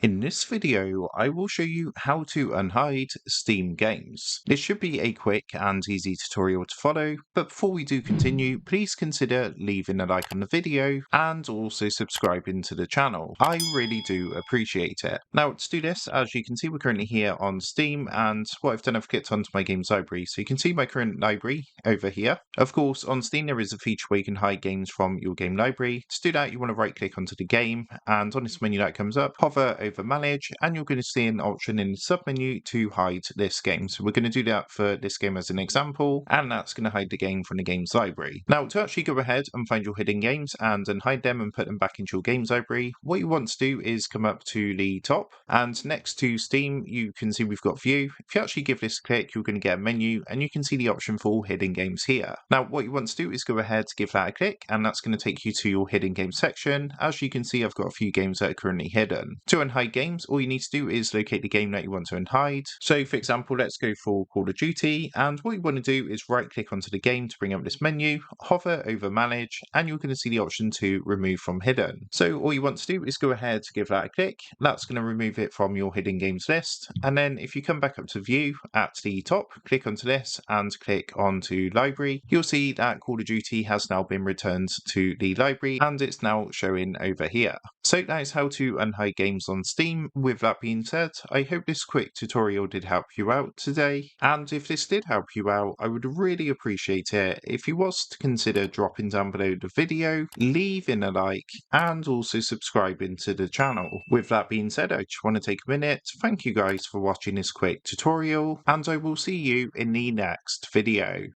In this video, I will show you how to unhide Steam games. This should be a quick and easy tutorial to follow, but before we do continue, please consider leaving a like on the video and also subscribing to the channel. I really do appreciate it. Now, to do this, as you can see, we're currently here on Steam, and what I've done, I've clicked onto my games library. So you can see my current library over here. Of course, on Steam, there is a feature where you can hide games from your game library. To do that, you want to right click onto the game, and on this menu that comes up, hover over manage, and you're going to see an option in the submenu to hide this game. So we're going to do that for this game as an example, and that's going to hide the game from the games library. Now, to actually go ahead and find your hidden games and unhide them and put them back into your games library, what you want to do is come up to the top, and next to Steam you can see we've got view. If you actually give this a click, you're going to get a menu, and you can see the option for hidden games here. Now, what you want to do is go ahead, give that a click, and that's going to take you to your hidden games section. As you can see, I've got a few games that are currently hidden. To unhide games, all you need to do is locate the game that you want to unhide. So for example, let's go for Call of Duty, and what you want to do is right click onto the game to bring up this menu, hover over manage, and you're going to see the option to remove from hidden. So all you want to do is go ahead, give that a click. That's going to remove it from your hidden games list, and then if you come back up to view at the top, click onto this and click onto library, you'll see that Call of Duty has now been returned to the library and it's now showing over here. So that is how to unhide games on Steam. With that being said, I hope this quick tutorial did help you out today, and if this did help you out, I would really appreciate it if you was to consider dropping down below the video, leaving a like, and also subscribing to the channel. With that being said, I just want to take a minute to thank you guys for watching this quick tutorial, and I will see you in the next video.